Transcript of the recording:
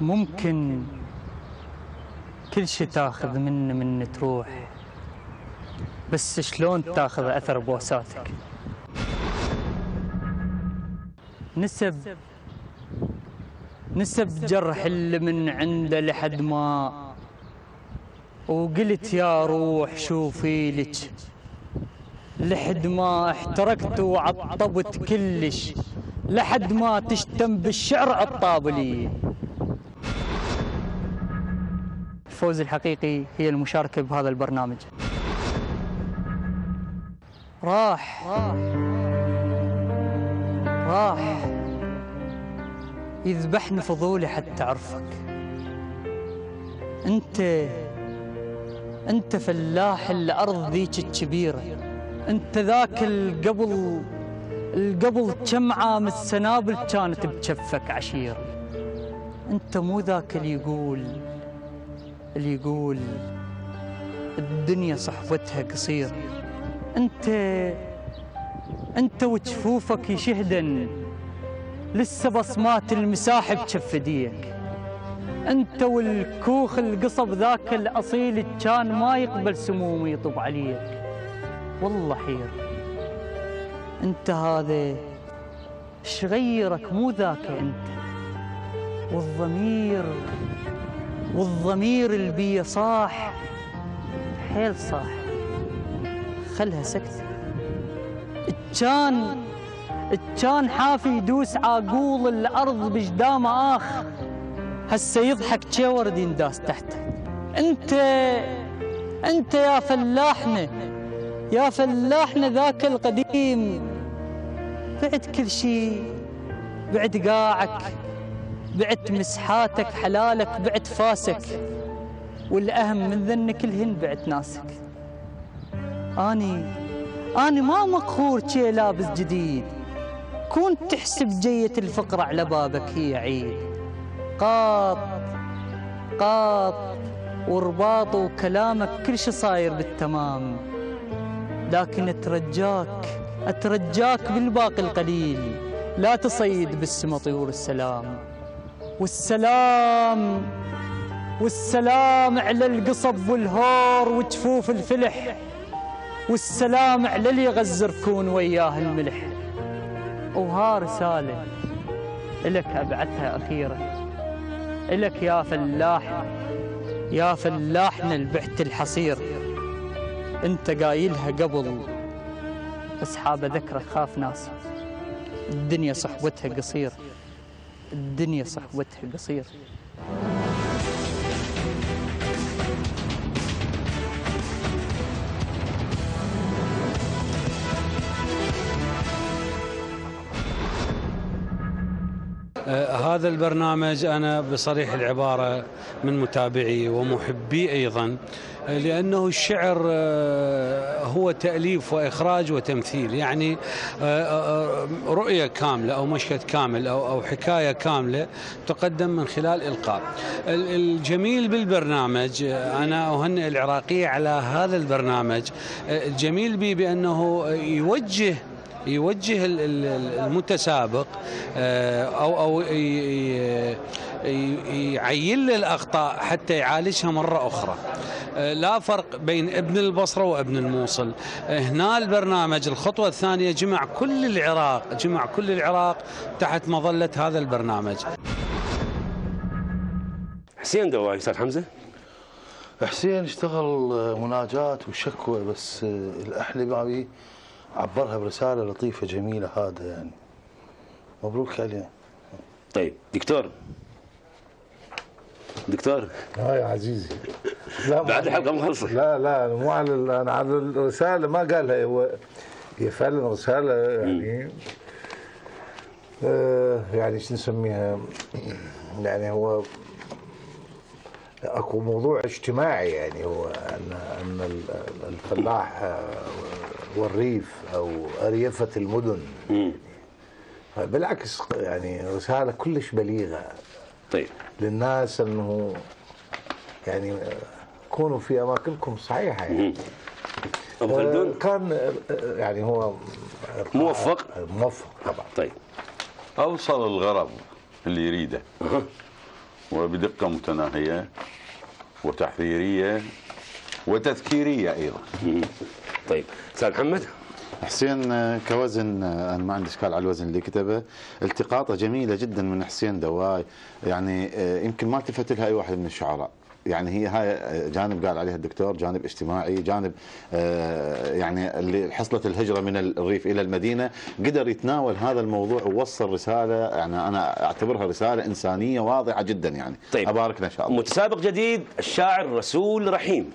ممكن كل شي تاخذ من تروح، بس شلون تاخذ أثر بوساتك؟ نسب جرح اللي من عنده لحد ما وقلت يا روح شوفي لك، لحد ما احترقت وعطبت كلش، لحد ما تشتم بالشعر عطابلي. الفوز الحقيقي هي المشاركة بهذا البرنامج. راح يذبحني فضولي حتى أعرفك. أنت فلاح الأرض ذيك الكبيرة، أنت ذاك القبل كم عام السنابل كانت بجفك عشيرة. أنت مو ذاك اللي يقول الدنيا صحبتها قصيرة. أنت وجفوفك يشهدن لسه بصمات المساح بجف ديك. أنت والكوخ القصب ذاك الأصيل كان ما يقبل سموم يطب عليك. والله حير أنت هذا ايش غيرك؟ مو ذاك أنت. والضمير البي صاح حيل صاح، خلها سكتة. كان حافي يدوس عاقول الأرض بجدامه آخ، هسه يضحك شي ورد ينداس تحته. أنت يا فلاحنا ذاك القديم، بعد كل شي، بعد قاعك، بعد مسحاتك حلالك، بعد فاسك، والأهم من ذن كلهن بعد ناسك. أني ما مقهور شي لابس جديد، كنت تحسب جية الفقر على بابك هي عيد. قاط ورباط وكلامك كل شي صاير بالتمام، لكن أترجاك بالباقي القليل لا تصيد بالسما طيور السلام. والسلام على القصب والهور وجفوف الفلح، والسلام على اللي يغزركون وياه الملح. وها رسالة إلك أبعثها أخيرة، إلك يا فلاحنا البعت الحصير. أنت قايلها قبل بس حاب ذكرك خاف ناسي. الدنيا صحبتها قصير، الدنيا صحبتها قصير. هذا البرنامج أنا بصريح العبارة من متابعي ومحبي أيضا، لأنه الشعر هو تأليف وإخراج وتمثيل، يعني رؤية كاملة أو مشهد كامل أو حكاية كاملة تقدم من خلال إلقاء. الجميل بالبرنامج، أنا أهنئ العراقية على هذا البرنامج، الجميل به بأنه يوجه المتسابق أو يعين له الأخطاء حتى يعالجها مرة أخرى. لا فرق بين ابن البصرة وابن الموصل. هنا البرنامج الخطوة الثانية جمع كل العراق تحت مظلة هذا البرنامج. حسين دواي أستاذ حمزة؟ حسين اشتغل مناجاة وشكوى، بس الأحلبي عبرها برسالة لطيفة جميلة. هذا يعني مبروك عليه. طيب دكتور يا عزيزي، لا بعد الحلقة مخلصة. لا مو على، أنا على الرسالة ما قالها هي فعلا رسالة يعني يعني شو نسميها، يعني هو اكو موضوع اجتماعي، يعني هو ان الفلاح والريف او اريفة المدن. بالعكس يعني رسالة كلش بليغة. طيب للناس انه يعني كونوا في اماكنكم صحيحة. يعني ابو خلدون كان يعني هو موفق طبعا. طيب اوصل الغرض اللي يريده، وبدقة متناهية وتحذيرية وتذكيرية أيضا. طيب أستاذ محمد. حسين كوزن انا ما عندي اشكال على الوزن اللي كتبه، التقاطه جميله جدا من حسين دواي، يعني يمكن ما التفت لها اي واحد من الشعراء. يعني هي هاي جانب قال عليها الدكتور، جانب اجتماعي، جانب يعني اللي حصلت الهجره من الريف الى المدينه، قدر يتناول هذا الموضوع ووصل رساله، يعني انا اعتبرها رساله انسانيه واضحه جدا يعني. طيب ابارك ان شاء الله. متسابق جديد الشاعر رسول رحيم.